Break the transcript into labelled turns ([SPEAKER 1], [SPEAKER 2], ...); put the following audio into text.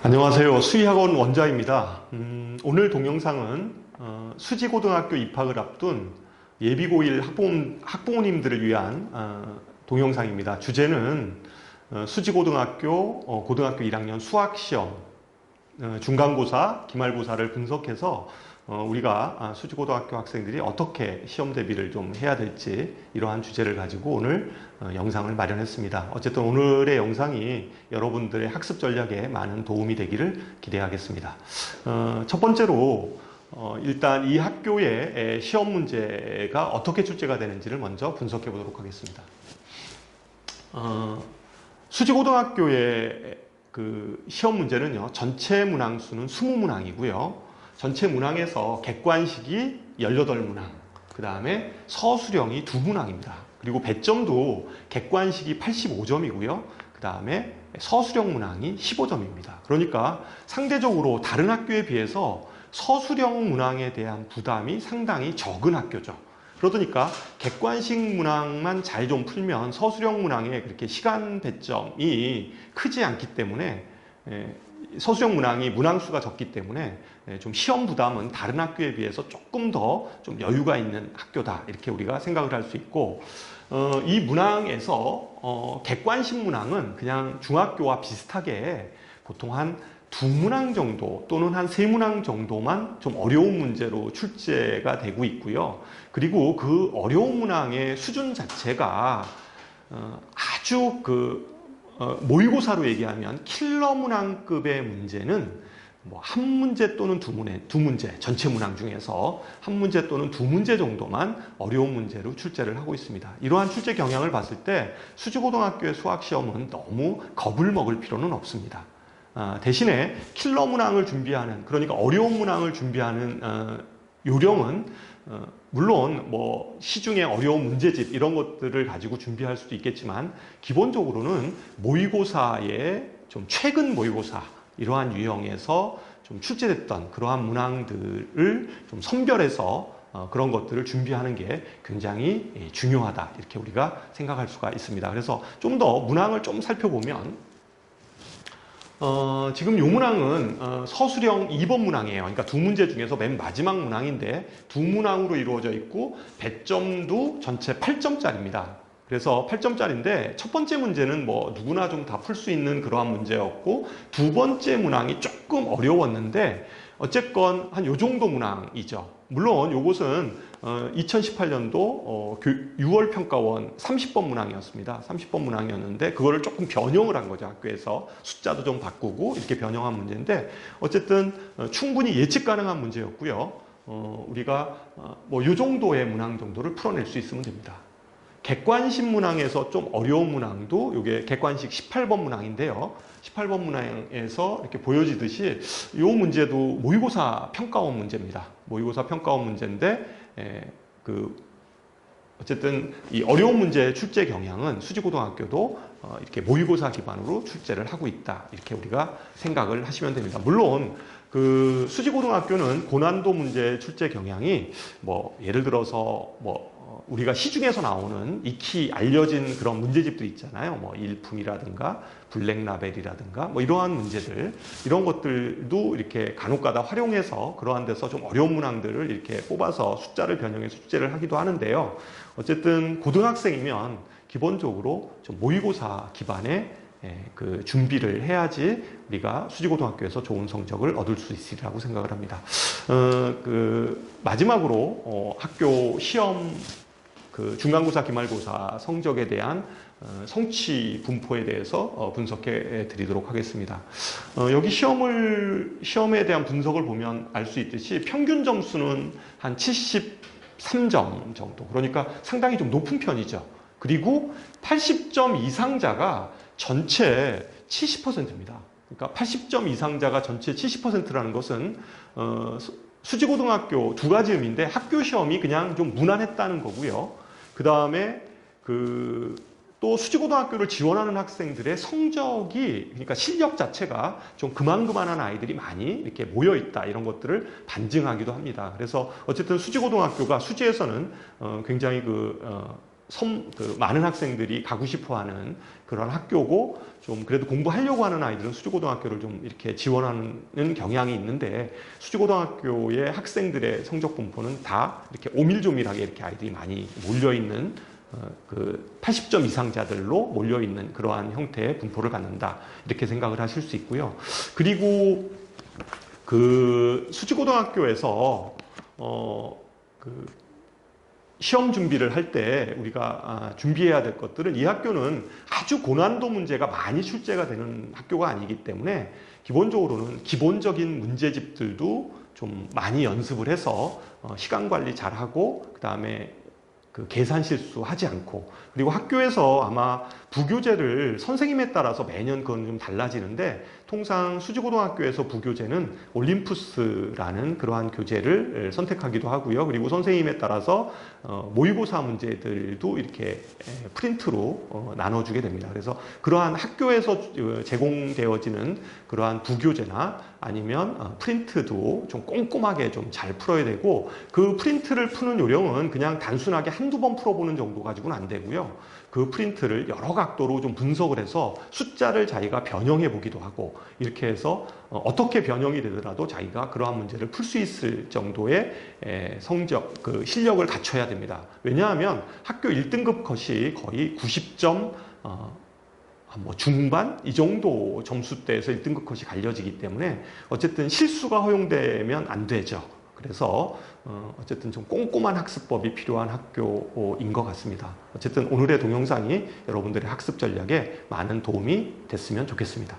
[SPEAKER 1] 안녕하세요. 수의학원 원자입니다. 오늘 동영상은 수지고등학교 입학을 앞둔 예비고1 학부모님들을 위한 동영상입니다. 주제는 수지고등학교 고등학교 1학년 수학시험 중간고사, 기말고사를 분석해서 우리가 수지고등학교 학생들이 어떻게 시험 대비를 좀 해야 될지 이러한 주제를 가지고 오늘 영상을 마련했습니다. 어쨌든 오늘의 영상이 여러분들의 학습 전략에 많은 도움이 되기를 기대하겠습니다. 첫 번째로 일단 이 학교의 시험 문제가 어떻게 출제가 되는지를 먼저 분석해 보도록 하겠습니다. 수지고등학교의 그 시험 문제는요, 전체 문항수는 20문항이고요. 전체 문항에서 객관식이 18문항, 그 다음에 서술형이 2문항입니다. 그리고 배점도 객관식이 85점이고요. 그 다음에 서술형 문항이 15점입니다. 그러니까 상대적으로 다른 학교에 비해서 서술형 문항에 대한 부담이 상당히 적은 학교죠. 그러니까 객관식 문항만 잘 좀 풀면 서술형 문항에 그렇게 시간 배점이 크지 않기 때문에 서술형 문항이 문항수가 적기 때문에 좀 시험 부담은 다른 학교에 비해서 조금 더 좀 여유가 있는 학교다, 이렇게 우리가 생각을 할 수 있고, 이 문항에서 객관식 문항은 그냥 중학교와 비슷하게 보통 한 2문항 정도 또는 한 3문항 정도만 좀 어려운 문제로 출제가 되고 있고요. 그리고 그 어려운 문항의 수준 자체가 아주 모의고사로 얘기하면 킬러 문항급의 문제는 뭐 한 문제 또는 두 문제, 전체 문항 중에서 한 문제 또는 두 문제 정도만 어려운 문제로 출제를 하고 있습니다. 이러한 출제 경향을 봤을 때 수지고등학교의 수학시험은 너무 겁을 먹을 필요는 없습니다. 대신에 킬러 문항을 준비하는, 그러니까 어려운 문항을 준비하는 요령은 물론 뭐 시중에 어려운 문제집 이런 것들을 가지고 준비할 수도 있겠지만, 기본적으로는 모의고사의 좀 최근 모의고사 이러한 유형에서 좀 출제됐던 그러한 문항들을 좀 선별해서 그런 것들을 준비하는 게 굉장히 중요하다, 이렇게 우리가 생각할 수가 있습니다. 그래서 좀 더 문항을 좀 살펴보면 지금 이 문항은 서술형 2번 문항이에요. 그러니까 두 문제 중에서 맨 마지막 문항인데 두 문항으로 이루어져 있고 배점도 전체 8점짜리입니다. 그래서 8점짜리인데 첫 번째 문제는 뭐 누구나 좀 다 풀 수 있는 그러한 문제였고, 두 번째 문항이 조금 어려웠는데 어쨌건 한 요 정도 문항이죠. 물론 요것은 2018년도 6월 평가원 30번 문항이었습니다. 30번 문항이었는데 그거를 조금 변형을 한 거죠. 학교에서 숫자도 좀 바꾸고 이렇게 변형한 문제인데, 어쨌든 충분히 예측 가능한 문제였고요. 우리가 뭐 요 정도의 문항 정도를 풀어낼 수 있으면 됩니다. 객관식 문항에서 좀 어려운 문항도 이게 객관식 18번 문항인데요. 18번 문항에서 이렇게 보여지듯이 이 문제도 모의고사 평가원 문제입니다. 모의고사 평가원 문제인데 어쨌든 이 어려운 문제 출제 경향은 수지고등학교도 이렇게 모의고사 기반으로 출제를 하고 있다, 이렇게 우리가 생각을 하시면 됩니다. 물론 그 수지고등학교는 고난도 문제 출제 경향이 뭐 예를 들어서 뭐 우리가 시중에서 나오는 익히 알려진 그런 문제집들 있잖아요. 뭐 일품이라든가 블랙라벨이라든가 뭐 이러한 문제들, 이런 것들도 이렇게 간혹가다 활용해서 그러한 데서 좀 어려운 문항들을 이렇게 뽑아서 숫자를 변형해서 출제를 하기도 하는데요. 어쨌든 고등학생이면 기본적으로 좀 모의고사 기반의 그 준비를 해야지 우리가 수지고등학교에서 좋은 성적을 얻을 수 있으리라고 생각을 합니다. 마지막으로 학교 시험 그 중간고사, 기말고사 성적에 대한 성취 분포에 대해서 분석해 드리도록 하겠습니다. 여기 시험에 대한 분석을 보면 알 수 있듯이 평균 점수는 한 73점 정도, 그러니까 상당히 좀 높은 편이죠. 그리고 80점 이상자가 전체 70%입니다. 그러니까 80점 이상자가 전체 70%라는 것은 수지고등학교 두 가지 의미인데, 학교 시험이 그냥 좀 무난했다는 거고요. 그 다음에 또 수지고등학교를 지원하는 학생들의 성적이, 그러니까 실력 자체가 좀 그만한 아이들이 많이 이렇게 모여 있다, 이런 것들을 반증하기도 합니다. 그래서 어쨌든 수지고등학교가 수지에서는 굉장히 많은 학생들이 가고 싶어하는 그런 학교고, 좀 그래도 공부하려고 하는 아이들은 수지고등학교를 좀 이렇게 지원하는 경향이 있는데, 수지고등학교의 학생들의 성적 분포는 다 이렇게 오밀조밀하게 이렇게 아이들이 많이 몰려 있는, 그 80점 이상자들로 몰려 있는 그러한 형태의 분포를 갖는다, 이렇게 생각을 하실 수 있고요. 그리고 그 수지고등학교에서 그 시험 준비를 할 때 우리가 준비해야 될 것들은, 이 학교는 아주 고난도 문제가 많이 출제가 되는 학교가 아니기 때문에 기본적으로는 기본적인 문제집들도 좀 많이 연습을 해서 시간 관리 잘하고, 그 다음에 그 계산 실수하지 않고, 그리고 학교에서 아마 부교재를 선생님에 따라서 매년 그건 좀 달라지는데, 통상 수지고등학교에서 부교재는 올림푸스라는 그러한 교재를 선택하기도 하고요. 그리고 선생님에 따라서 모의고사 문제들도 이렇게 프린트로 나눠주게 됩니다. 그래서 그러한 학교에서 제공되어지는 그러한 부교재나 아니면 프린트도 좀 꼼꼼하게 좀 잘 풀어야 되고, 그 프린트를 푸는 요령은 그냥 단순하게 한두 번 풀어보는 정도 가지고는 안 되고요. 그 프린트를 여러 각도로 좀 분석을 해서 숫자를 자기가 변형해 보기도 하고, 이렇게 해서 어떻게 변형이 되더라도 자기가 그러한 문제를 풀 수 있을 정도의 성적, 그 실력을 갖춰야 됩니다. 왜냐하면 학교 1등급 컷이 거의 90점 뭐 중반 이 정도 점수대에서 1등급 컷이 갈려지기 때문에 어쨌든 실수가 허용되면 안 되죠. 그래서 어쨌든 좀 꼼꼼한 학습법이 필요한 학교인 것 같습니다. 어쨌든 오늘의 동영상이 여러분들의 학습 전략에 많은 도움이 됐으면 좋겠습니다.